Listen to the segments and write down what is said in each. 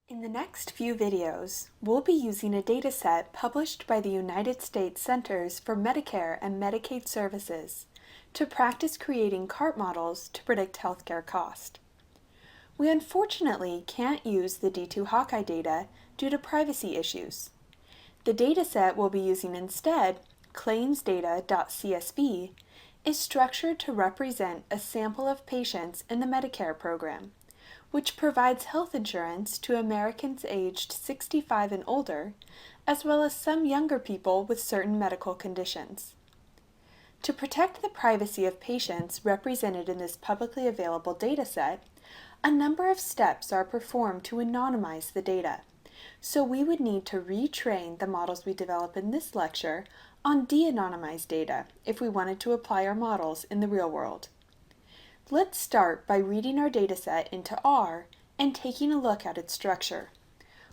In the next few videos, we'll be using a dataset published by the United States Centers for Medicare and Medicaid Services to practice creating CART models to predict healthcare cost. We unfortunately can't use the D2 Hawkeye data due to privacy issues. The dataset we'll be using instead, claimsdata.csv, is structured to represent a sample of patients in the Medicare program, which provides health insurance to Americans aged 65 and older, as well as some younger people with certain medical conditions. To protect the privacy of patients represented in this publicly available dataset, a number of steps are performed to anonymize the data, so we would need to retrain the models we develop in this lecture on de-anonymized data if we wanted to apply our models in the real world. Let's start by reading our dataset into R and taking a look at its structure.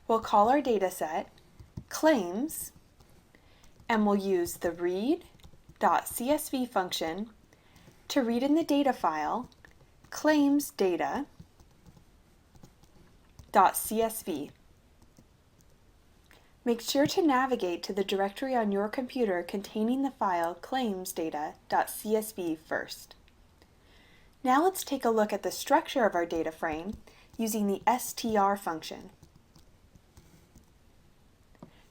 We'll call our dataset claims, and we'll use the read.csv function to read in the data file claimsdata.csv. Make sure to navigate to the directory on your computer containing the file claimsdata.csv first. Now let's take a look at the structure of our data frame using the str function.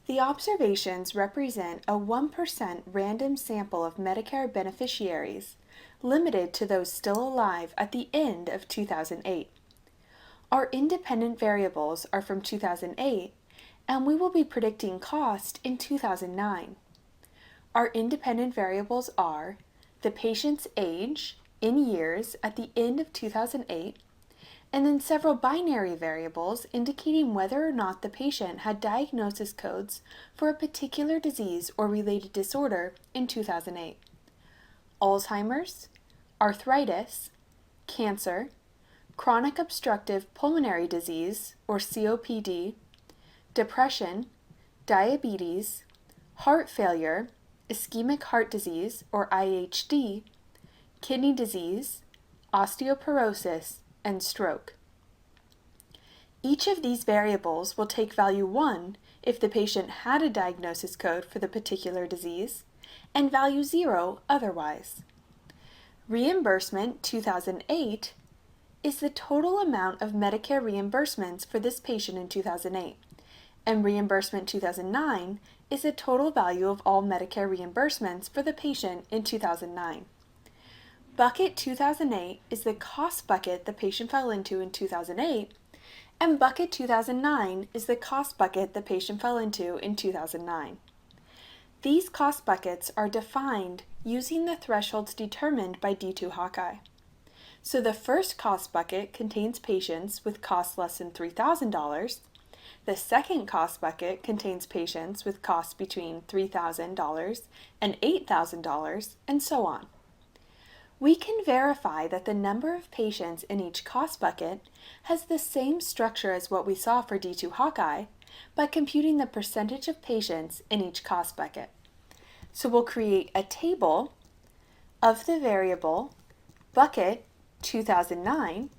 The observations represent a 1% random sample of Medicare beneficiaries, limited to those still alive at the end of 2008. Our independent variables are from 2008, and we will be predicting cost in 2009. Our independent variables are the patient's age, in years at the end of 2008, and then several binary variables indicating whether or not the patient had diagnosis codes for a particular disease or related disorder in 2008. Alzheimer's, arthritis, cancer, chronic obstructive pulmonary disease or COPD, depression, diabetes, heart failure, ischemic heart disease or IHD, kidney disease, osteoporosis, and stroke. Each of these variables will take value 1 if the patient had a diagnosis code for the particular disease, and value 0 otherwise. Reimbursement 2008 is the total amount of Medicare reimbursements for this patient in 2008, and reimbursement 2009 is the total value of all Medicare reimbursements for the patient in 2009. Bucket 2008 is the cost bucket the patient fell into in 2008, and bucket 2009 is the cost bucket the patient fell into in 2009. These cost buckets are defined using the thresholds determined by D2 Hawkeye. So the first cost bucket contains patients with costs less than $3,000. The second cost bucket contains patients with costs between $3,000 and $8,000, and so on. We can verify that the number of patients in each cost bucket has the same structure as what we saw for D2 Hawkeye by computing the percentage of patients in each cost bucket. So we'll create a table of the variable bucket 2009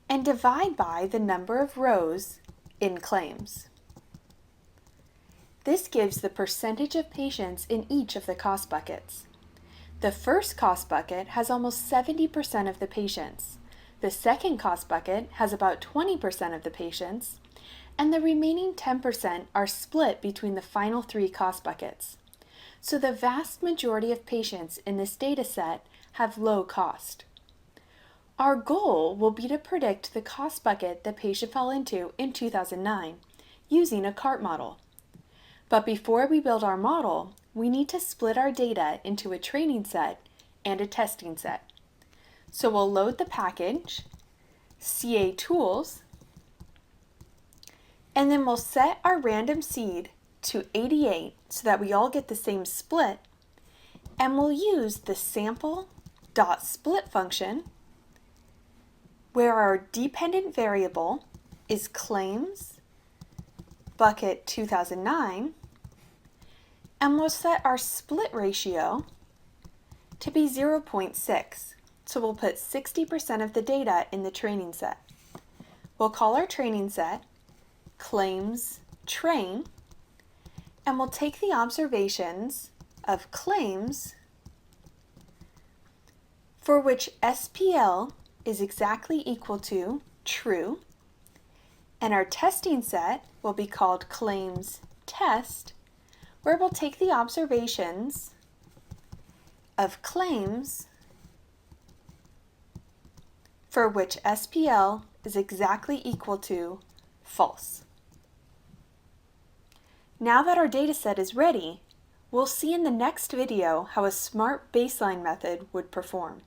and divide by the number of rows in claims. This gives the percentage of patients in each of the cost buckets. The first cost bucket has almost 70% of the patients. The second cost bucket has about 20% of the patients, and the remaining 10% are split between the final 3 cost buckets. So the vast majority of patients in this data set have low cost. Our goal will be to predict the cost bucket the patient fell into in 2009 using a CART model. But before we build our model, we need to split our data into a training set and a testing set. So we'll load the package, CA tools, and then we'll set our random seed to 88 so that we all get the same split, and we'll use the sample.split function where our dependent variable is claims bucket 2009, and we'll set our split ratio to be 0.6. So we'll put 60% of the data in the training set. We'll call our training set claims train, and we'll take the observations of claims for which SPL is exactly equal to true, and our testing set will be called claims test, where we'll take the observations of claims for which SPL is exactly equal to false. Now that our dataset is ready, we'll see in the next video how a smart baseline method would perform.